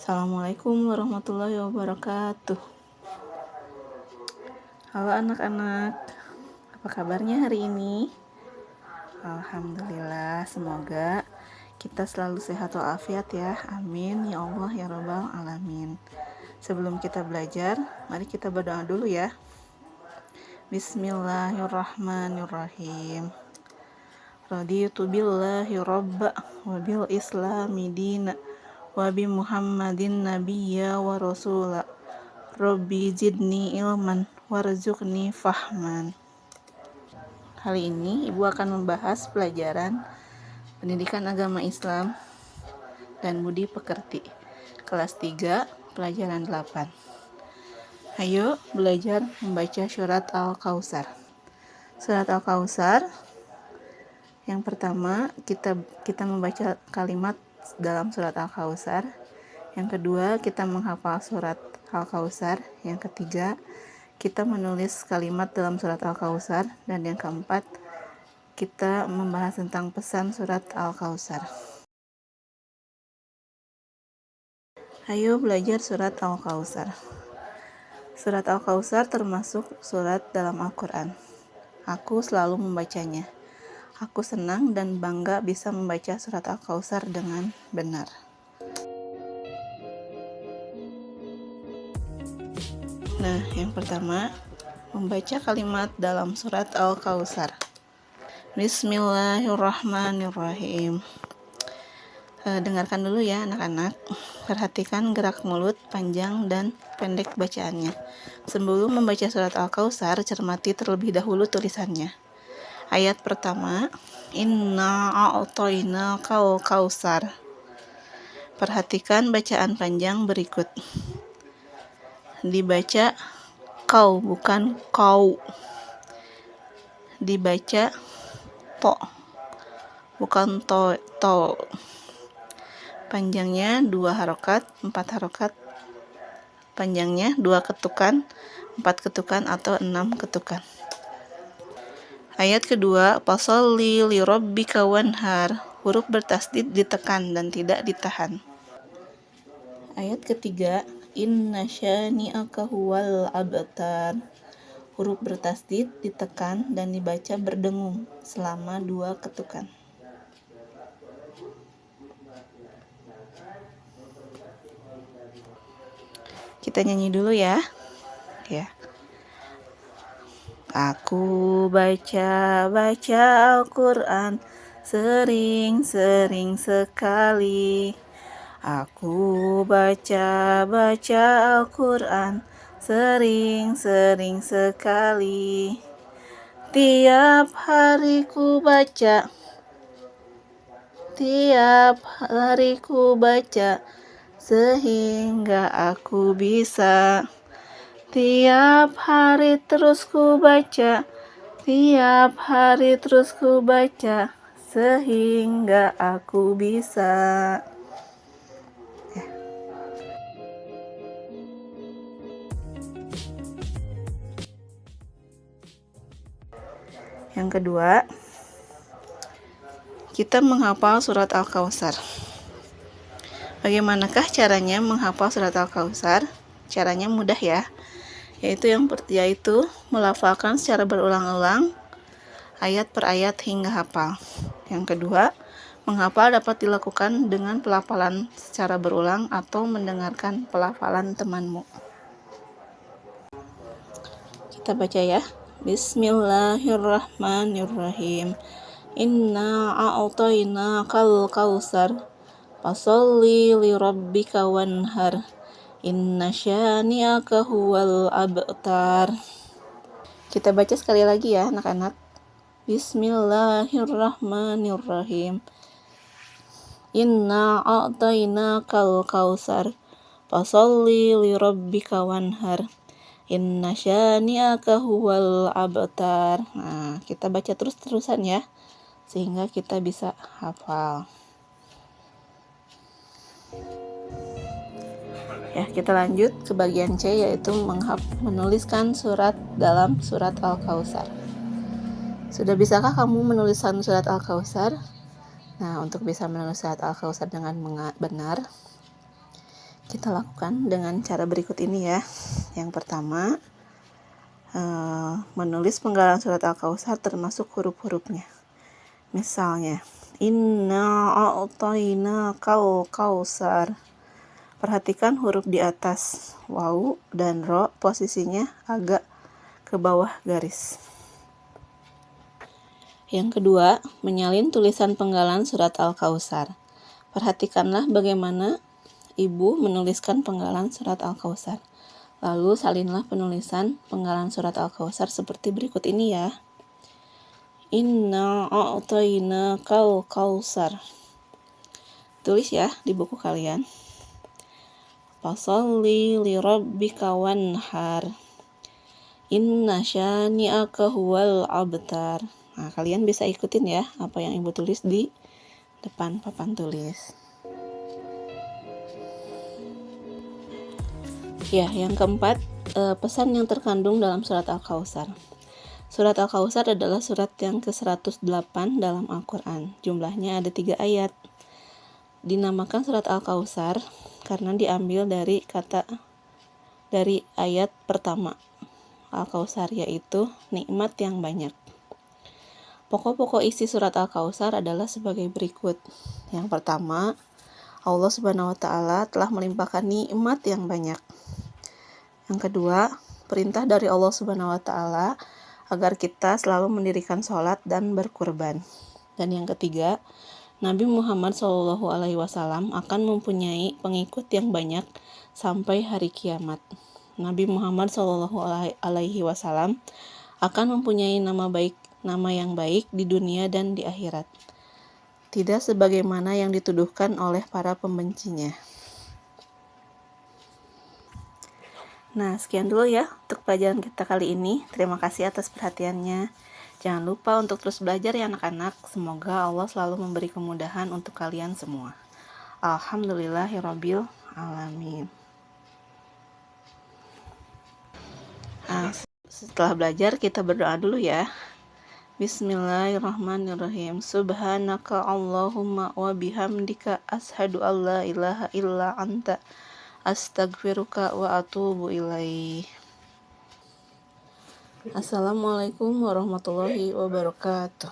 Assalamualaikum warahmatullahi wabarakatuh. Halo anak-anak, apa kabarnya hari ini? Alhamdulillah, semoga kita selalu sehat walafiat ya. Amin ya Allah ya Rabbal alamin. Sebelum kita belajar, mari kita berdoa dulu ya. Bismillahirrahmanirrahim. Raditu billahi rabba wa bil islami dina wa bi Muhammadin nabiyya wa rasula. Rabbi zidni ilman warzuqni fahman. Kali ini Ibu akan membahas pelajaran Pendidikan Agama Islam dan Budi Pekerti kelas 3 pelajaran 8. Ayo belajar membaca surat Al-Kautsar. Surat Al-Kautsar yang pertama kita membaca kalimat dalam surat Al-Kautsar. Yang kedua, kita menghafal surat Al-Kautsar. Yang ketiga, kita menulis kalimat dalam surat Al-Kautsar. Dan yang keempat, kita membahas tentang pesan surat Al-Kautsar. Ayo belajar surat Al-Kautsar. Surat Al-Kautsar termasuk surat dalam Al-Quran. Aku selalu membacanya. Aku senang dan bangga bisa membaca surat Al-Kautsar dengan benar. Nah, yang pertama, membaca kalimat dalam surat Al-Kautsar. Bismillahirrahmanirrahim. Dengarkan dulu ya anak-anak. Perhatikan gerak mulut panjang dan pendek bacaannya. Sebelum membaca surat Al-Kautsar, cermati terlebih dahulu tulisannya. Ayat pertama, Inna a'tainakal kautsar. Perhatikan bacaan panjang berikut. Dibaca kau, bukan kau. Dibaca to, bukan to. Panjangnya 2 harokat, 4 harokat. Panjangnya 2 ketukan, 4 ketukan atau 6 ketukan. Ayat kedua, fasholli li rabbika wanhar. Huruf bertasdid ditekan dan tidak ditahan. Ayat ketiga, inna syani'aka huwal abtar. Huruf bertasdid ditekan dan dibaca berdengung selama 2 ketukan. Kita nyanyi dulu ya. Aku baca Al-Quran sering sekali. Aku baca Al-Quran sering sekali. Tiap hari ku baca sehingga aku bisa. Tiap hari terus ku baca sehingga aku bisa. Yang kedua, kita menghafal surat Al-Kautsar. Bagaimanakah caranya menghafal surat Al-Kautsar? Caranya mudah ya, yaitu melafalkan secara berulang-ulang ayat per ayat hingga hafal. Yang kedua, menghafal dapat dilakukan dengan pelafalan secara berulang atau mendengarkan pelafalan temanmu. Kita baca ya. Bismillahirrahmanirrahim. Inna a'tainakal kautsar fasholli li rabbika wanhar. Inna syani'aka huwal abtar. Kita baca sekali lagi ya anak-anak. Bismillahirrahmanirrahim. Inna a'tainakal kautsar fasholli li rabbika wanhar. Inna syani'aka huwal abtar. Nah, kita baca terus-terusan ya, sehingga kita bisa hafal. Ya, kita lanjut ke bagian C, yaitu menuliskan surat dalam surat Al-Kautsar. Sudah bisakah kamu menuliskan surat Al-Kautsar? Nah, untuk bisa menulis surat Al-Kautsar dengan benar, kita lakukan dengan cara berikut ini ya. Yang pertama, menulis penggalan surat Al-Kautsar termasuk huruf-hurufnya. Misalnya, Inna a'tayna kal kausar. Perhatikan huruf di atas, waw dan ro posisinya agak ke bawah garis. Yang kedua, menyalin tulisan penggalan surat Al-Kautsar. Perhatikanlah bagaimana ibu menuliskan penggalan surat Al-Kautsar. Lalu salinlah penulisan penggalan surat Al-Kautsar seperti berikut ini ya. Inna a'tayna kal kausar. Tulis ya di buku kalian. Fasholli li rabbika wanhar. Inna syani'aka huwal abtar. Nah, kalian bisa ikutin ya apa yang ibu tulis di depan papan tulis. Ya, yang keempat, pesan yang terkandung dalam surat Al-Kautsar. Surat Al-Kautsar adalah surat yang ke-108 dalam Al-Quran. Jumlahnya ada 3 ayat. Dinamakan surat Al-Kautsar karena diambil dari ayat pertama Al-Kautsar, yaitu nikmat yang banyak. Pokok-pokok isi surat Al-Kautsar adalah sebagai berikut. Yang pertama, Allah Subhanahu wa Ta'ala telah melimpahkan nikmat yang banyak. Yang kedua, perintah dari Allah Subhanahu wa Ta'ala agar kita selalu mendirikan sholat dan berkurban. Dan yang ketiga, Nabi Muhammad SAW akan mempunyai pengikut yang banyak sampai hari kiamat. Nabi Muhammad SAW akan mempunyai nama yang baik di dunia dan di akhirat, tidak sebagaimana yang dituduhkan oleh para pembencinya. Nah, sekian dulu ya untuk pelajaran kita kali ini. Terima kasih atas perhatiannya. Jangan lupa untuk terus belajar ya anak-anak. Semoga Allah selalu memberi kemudahan untuk kalian semua. Alhamdulillahirabbil alamin. Nah, setelah belajar kita berdoa dulu ya. Bismillahirrahmanirrahim. Subhanaka Allahumma wa bihamdika ashhadu an la ilaha illa anta astaghfiruka wa atubu ilaih. Assalamualaikum warahmatullahi wabarakatuh.